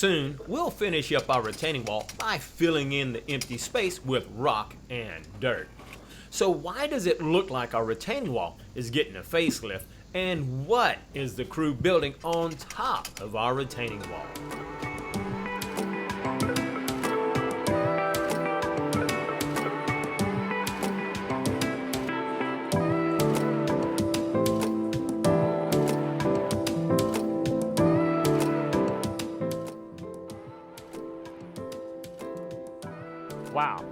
Soon, we'll finish up our retaining wall by filling in the empty space with rock and dirt. So why does it look like our retaining wall is getting a facelift, and what is the crew building on top of our retaining wall? Wow,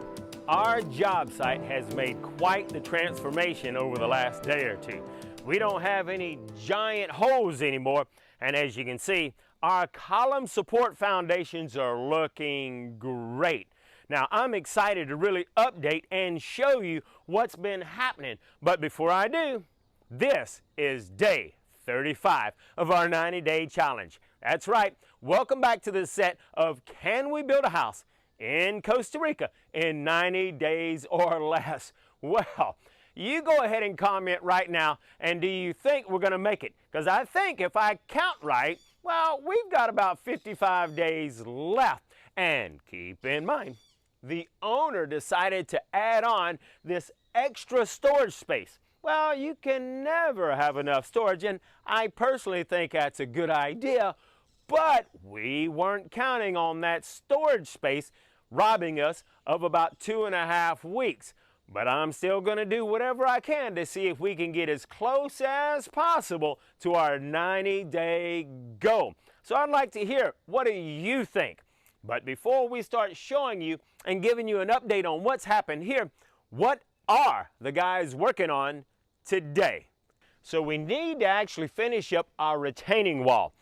our job site has made quite the transformation over the last day or two. We don't have any giant holes anymore, and as you can see, our column support foundations are looking great. Now, I'm excited to really update and show you what's been happening, but before I do, this is day 35 of our 90-day challenge. That's right, welcome back to the set of Can We Build a House in Costa Rica in 90 days or less? Well, you go ahead and comment right now, and do you think we're going to make it? Because I think if I count right, well, we've got about 55 days left. And keep in mind, the owner decided to add on this extra storage space. Well, you can never have enough storage, and I personally think that's a good idea, but we weren't counting on that storage space robbing us of about 2.5 weeks. But I'm still going to do whatever I can to see if we can get as close as possible to our 90-day goal. So I'd like to hear, what do you think? But before we start showing you and giving you an update on what's happened here, what are the guys working on today? So we need to actually finish up our retaining wall.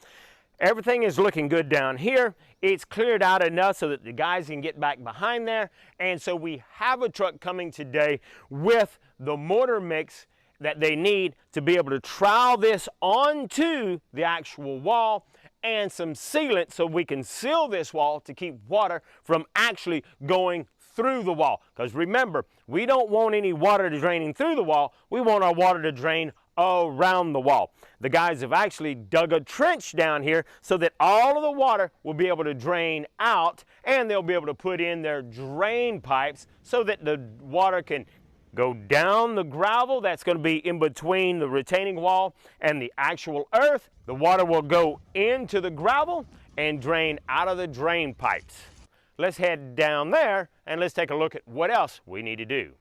Everything is looking good down here. It's cleared out enough so that the guys can get back behind there. And so we have a truck coming today with the mortar mix that they need to be able to trowel this onto the actual wall, and some sealant so we can seal this wall to keep water from actually going through the wall. Because remember, we don't want any water draining through the wall. We want our water to drain around the wall. The guys have actually dug a trench down here so that all of the water will be able to drain out, and they'll be able to put in their drain pipes so that the water can go down the gravel that's going to be in between the retaining wall and the actual earth. The water will go into the gravel and drain out of the drain pipes. Let's head down there and let's take a look at what else we need to do.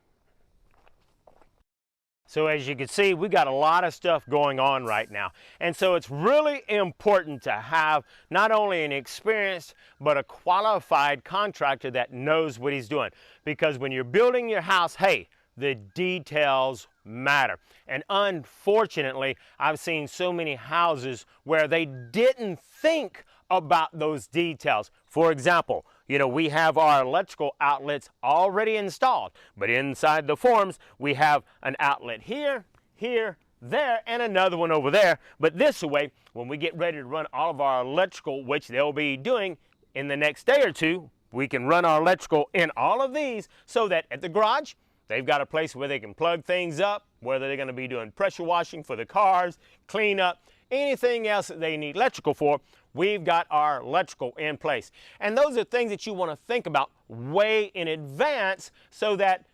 So as you can see, we got a lot of stuff going on right now. And so it's really important to have not only an experienced, but a qualified contractor that knows what he's doing. Because when you're building your house, hey, the details matter. And unfortunately, I've seen so many houses where they didn't think about those details. For example, we have our electrical outlets already installed, but inside the forms, we have an outlet here, here, there, and another one over there. But this way, when we get ready to run all of our electrical, which they'll be doing in the next day or two, we can run our electrical in all of these so that at the garage, they've got a place where they can plug things up, whether they're going to be doing pressure washing for the cars, clean up, anything else that they need electrical for, we've got our electrical in place. And those are things that you want to think about way in advance so that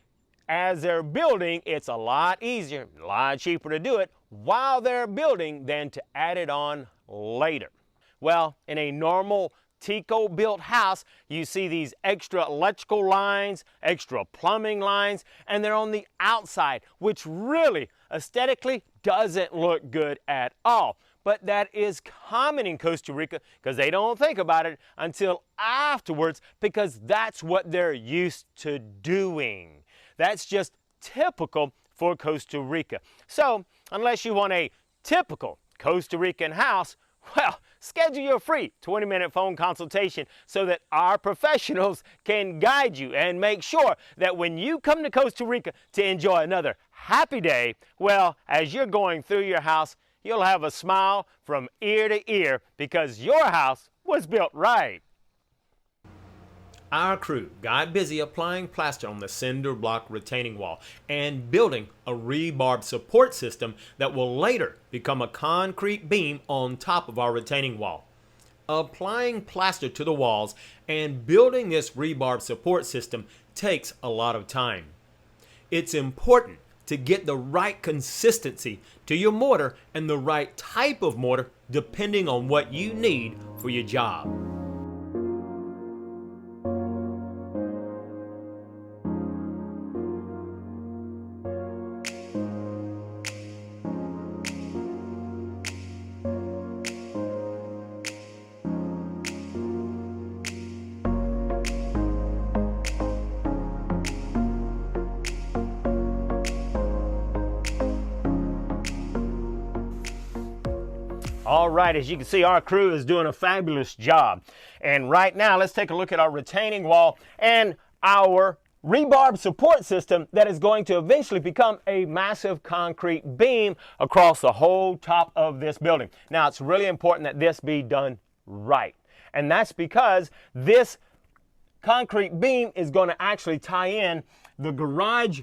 as they're building, it's a lot easier, a lot cheaper to do it while they're building than to add it on later. Well, in a normal Tico built house, you see these extra electrical lines, extra plumbing lines, and they're on the outside, which really aesthetically doesn't look good at all. But that is common in Costa Rica because they don't think about it until afterwards, because that's what they're used to doing. That's just typical for Costa Rica. So unless you want a typical Costa Rican house, well, schedule your free 20-minute phone consultation so that our professionals can guide you and make sure that when you come to Costa Rica to enjoy another happy day, well, as you're going through your house, you'll have a smile from ear to ear because your house was built right. Our crew got busy applying plaster on the cinder block retaining wall and building a rebar support system that will later become a concrete beam on top of our retaining wall. Applying plaster to the walls and building this rebar support system takes a lot of time. It's important to get the right consistency to your mortar and the right type of mortar depending on what you need for your job. All right, as you can see, our crew is doing a fabulous job. And right now, let's take a look at our retaining wall and our rebar support system that is going to eventually become a massive concrete beam across the whole top of this building. Now, it's really important that this be done right. And that's because this concrete beam is going to actually tie in the garage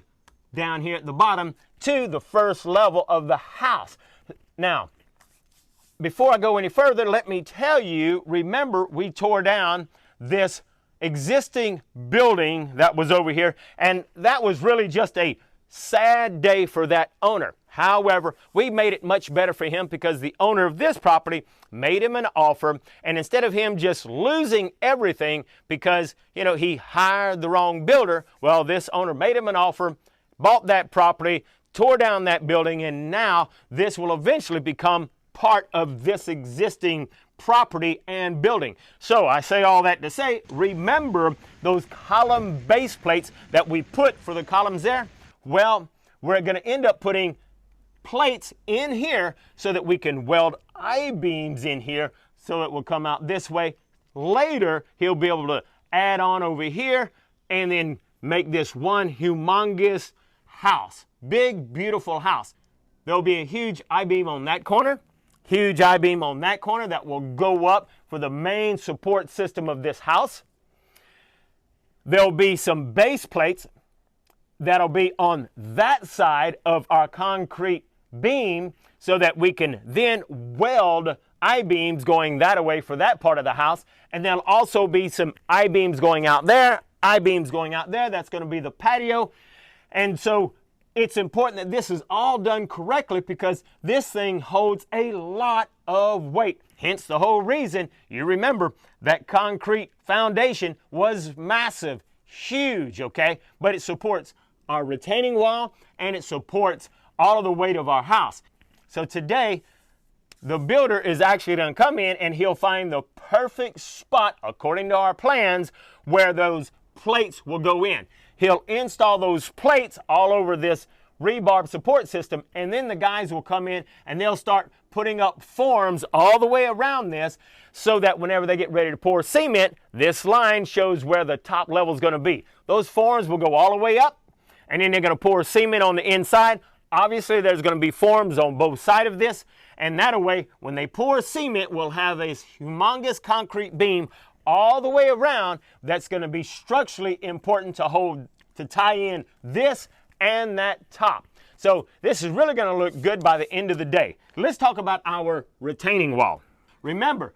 down here at the bottom to the first level of the house. Now, before I go any further, let me tell you, remember we tore down this existing building that was over here, and that was really just a sad day for that owner. However, we made it much better for him because the owner of this property made him an offer, and instead of him just losing everything because, he hired the wrong builder, well, this owner made him an offer, bought that property, tore down that building, and now this will eventually become part of this existing property and building. So I say all that to say, remember those column base plates that we put for the columns there? Well, we're going to end up putting plates in here so that we can weld I-beams in here so it will come out this way. Later, he'll be able to add on over here and then make this one humongous house. Big, beautiful house. There'll be a huge I-beam on that corner. Huge I-beam on that corner that will go up for the main support system of this house. There'll be some base plates that'll be on that side of our concrete beam so that we can then weld I-beams going that way for that part of the house. And there'll also be some I-beams going out there, I-beams going out there. That's going to be the patio. And so it's important that this is all done correctly because this thing holds a lot of weight. Hence the whole reason, you remember, that concrete foundation was massive, huge, okay? But it supports our retaining wall and it supports all of the weight of our house. So today, the builder is actually going to come in and he'll find the perfect spot, according to our plans, where those plates will go in. He'll install those plates all over this rebar support system, and then the guys will come in and they'll start putting up forms all the way around this so that whenever they get ready to pour cement, this line shows where the top level is going to be. Those forms will go all the way up, and then they're going to pour cement on the inside. Obviously, there's going to be forms on both sides of this, and that way, when they pour cement, we'll have a humongous concrete beam all the way around that's going to be structurally important to tie in this and that top. So this is really going to look good by the end of the day. Let's talk about our retaining wall. Remember,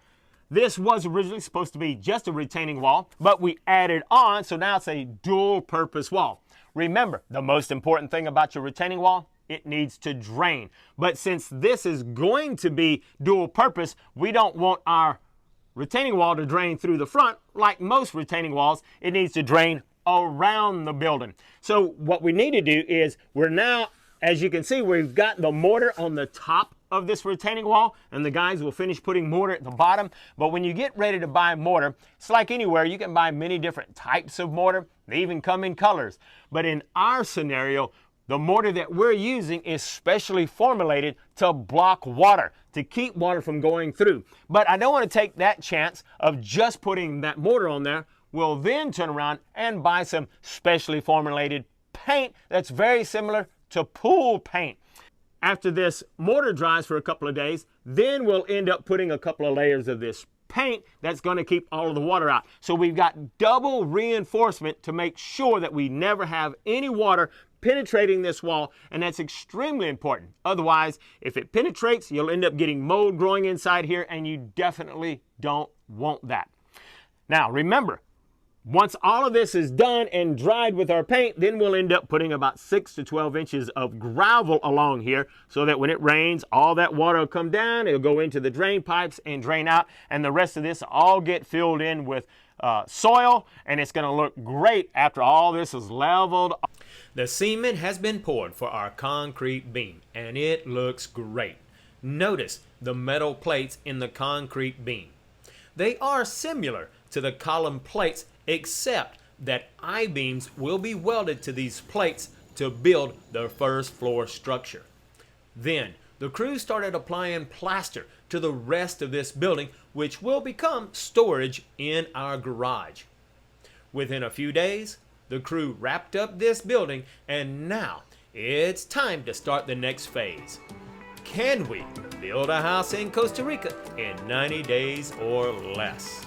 this was originally supposed to be just a retaining wall, but we added on, so now it's a dual purpose wall. Remember, the most important thing about your retaining wall, it needs to drain. But since this is going to be dual purpose, we don't want our retaining wall to drain through the front. Like most retaining walls, it needs to drain around the building. So what we need to do is we're now, as you can see, we've got the mortar on the top of this retaining wall, and the guys will finish putting mortar at the bottom. But when you get ready to buy mortar, it's like anywhere, you can buy many different types of mortar. They even come in colors. But in our scenario, the mortar that we're using is specially formulated to block water, to keep water from going through. But I don't want to take that chance of just putting that mortar on there. We'll then turn around and buy some specially formulated paint that's very similar to pool paint. After this mortar dries for a couple of days, then we'll end up putting a couple of layers of this paint that's going to keep all of the water out. So we've got double reinforcement to make sure that we never have any water penetrating this wall, and that's extremely important. Otherwise, if it penetrates, you'll end up getting mold growing inside here, and you definitely don't want that. Now remember, once all of this is done and dried with our paint, then we'll end up putting about 6 to 12 inches of gravel along here so that when it rains, all that water will come down, it'll go into the drain pipes and drain out, and the rest of this all get filled in with soil, and it's going to look great after all this is leveled. The cement has been poured for our concrete beam, and it looks great. Notice the metal plates in the concrete beam. They are similar to the column plates, except that I-beams will be welded to these plates to build the first floor structure. Then the crew started applying plaster to the rest of this building, which will become storage in our garage. Within a few days, the crew wrapped up this building, and now it's time to start the next phase. Can we build a house in Costa Rica in 90 days or less?